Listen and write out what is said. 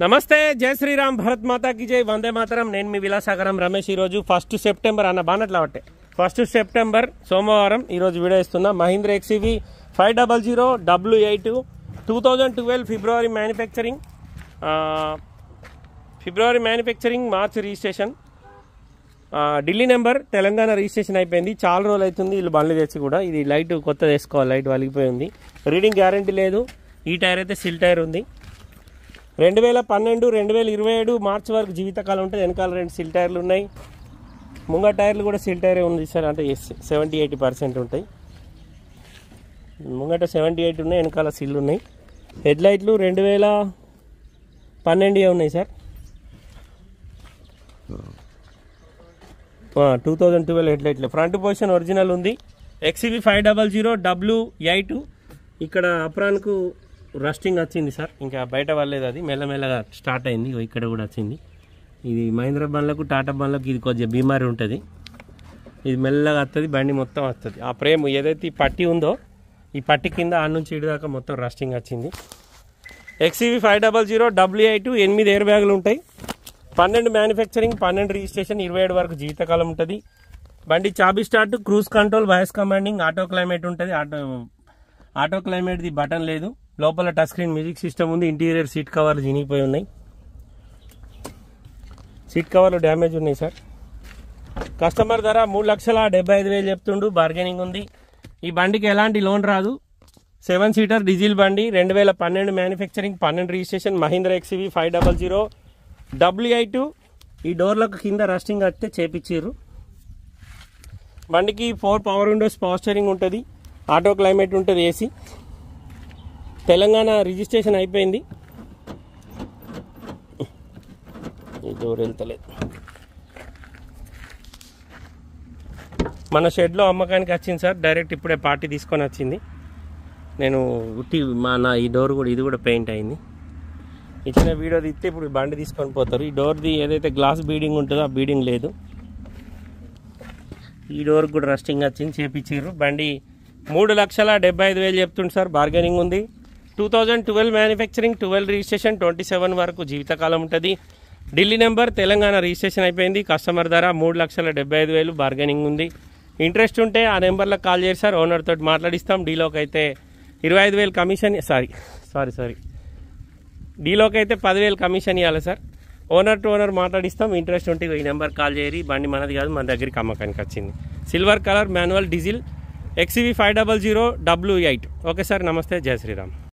నమస్తే, జై శ్రీరామ్, భరత్ మాతా की जय, వందే మాతరం. నేను మీ విలాసాగరం రమేష్. ఈరోజు 1 సెప్టెంబర్ అన్న బానట్లా పట్టే 1 సెప్టెంబర్ సోమవారం. ఈరోజు వీడియో ఇస్తున్నా. మహీంద్రా XUV 500 W8 2012 ఫిబ్రవరి manufacturing, March registration, Delhi number, Telangana registration అయిపోయింది. చాలా రోజులు అవుతుంది వీళ్ళు బండ్లు తెచ్చి కూడా. ఇది లైట్ కొత్త వేసుకోవాలి, లైట్ వలిగిపోయింది. రీడింగ్ గ్యారంటీ లేదు. ఈ టైర్ అయితే సిల్ టైర్ ఉంది. 2012 2027 మార్చి వరకు జీవితకాలం ఉంటుంది. వెనకాల 2 సిల్ టైర్లు ఉన్నాయి. ముంగ టైర్లు కూడా సిల్ టైరే ఉంది సార్. అంటే 70-80% ఉంటాయి. ముంగట 78 ఉన్నాయి, వెనకాల సిల్ ఉన్నాయి. హెడ్ లైట్లు 2012 ఉన్నాయి సార్. 2012 హెడ్ లైట్లు. ఫ్రంట్ పొజిషన్ ఒరిజినల్ ఉంది. XUV 500 W8. ఇక్కడ అప్రాన్కు రస్టింగ్ వచ్చింది సార్. ఇంకా బయట వాళ్ళేది, అది మెల్లమెల్లగా స్టార్ట్ అయింది. ఇక్కడ కూడా వచ్చింది. ఇది మహీంద్రా బండ్లకు, టాటా బండ్లకు ఇది కొద్దిగా బీమారి ఉంటుంది. ఇది మెల్లగా వస్తుంది, బండి మొత్తం వస్తుంది. ఆ ఫ్రేమ్ ఏదైతే ఈ పట్టి ఉందో, ఈ పట్టి కింద ఆ నుంచి ఇటు దాకా మొత్తం రస్టింగ్ వచ్చింది. XUV 500 W8 8 ఎయిర్ బ్యాగులు ఉంటాయి. 12 మ్యానుఫ్యాక్చరింగ్, 12 రిజిస్ట్రేషన్, 27 వరకు జీవితకాలం ఉంటుంది. బండి చాబీ start, cruise control, voice commanding, auto climate ఉంటుంది. ఆటో క్లైమేట్ది బటన్ లేదు. లోపల టచ్ స్క్రీన్ మ్యూజిక్ సిస్టమ్ ఉంది. ఇంటీరియర్ సీట్ కవర్లు చినిగిపోయి ఉన్నాయి. సీట్ కవర్లు డ్యామేజ్ ఉన్నాయి సార్. కస్టమర్ ధర 3,75,000 చెప్తుండు. బార్గెనింగ్ ఉంది. ఈ బండికి ఎలాంటి లోన్ రాదు. 7 సీటర్ డీజిల్ బండి. 2012 manufacturing, 12 registration, Mahindra XUV 500 W8. ఈ డోర్లకు కింద రస్టింగ్ వస్తే చేపించారు. బండికి 4 పవర్ విండోస్, పవర్ స్టీరింగ్ ఉంటుంది. ఆటో క్లైమేట్ ఉంటుంది. ఏసీ. తెలంగాణ రిజిస్ట్రేషన్ అయిపోయింది. ఈ డోర్ వెళ్తలేదు. మన షెడ్లో అమ్మకానికి వచ్చింది సార్. డైరెక్ట్ ఇప్పుడే పార్టీ తీసుకొని వచ్చింది. నేను నా ఈ డోర్ కూడా, ఇది కూడా పెయింట్ అయింది. ఇచ్చిన వీడియో తీస్తే ఇప్పుడు బండి తీసుకొని పోతారు. ఈ డోర్ది ఏదైతే గ్లాస్ బీడింగ్ ఉంటుందో ఆ బీడింగ్ లేదు. ఈ డోర్ కూడా రస్టింగ్ వచ్చింది, చేపించారు. బండి 3,75,000 చెప్తుంది సార్. బార్గెనింగ్ ఉంది. 2012 మ్యానుఫ్యాక్చరింగ్, 12 రిజిస్ట్రేషన్, 27 వరకు జీవితకాలం ఉంటుంది. ఢిల్లీ నెంబర్, తెలంగాణ రిజిస్ట్రేషన్ అయిపోయింది. కస్టమర్ ధర 3,75,000. బార్గెనింగ్ ఉంది. ఇంట్రెస్ట్ ఉంటే ఆ నెంబర్లకు కాల్ చేసి సార్, ఓనర్ తోటి మాట్లాడిస్తాం. డీలోకి అయితే 25,000 కమిషన్, సారీ డీలోకి అయితే 10,000 కమిషన్ ఇవ్వాలి సార్. ఓనర్ టు ఓనర్ మాట్లాడిస్తాం. ఇంట్రెస్ట్ ఉంటే ఈ నెంబర్ కాల్ చేయరి. బండి మనది కాదు, మన దగ్గరికి అమ్మకానికి వచ్చింది. Silver colour manual diesel XUV 500 W8. Okay sir, నమస్తే, జై శ్రీరామ్.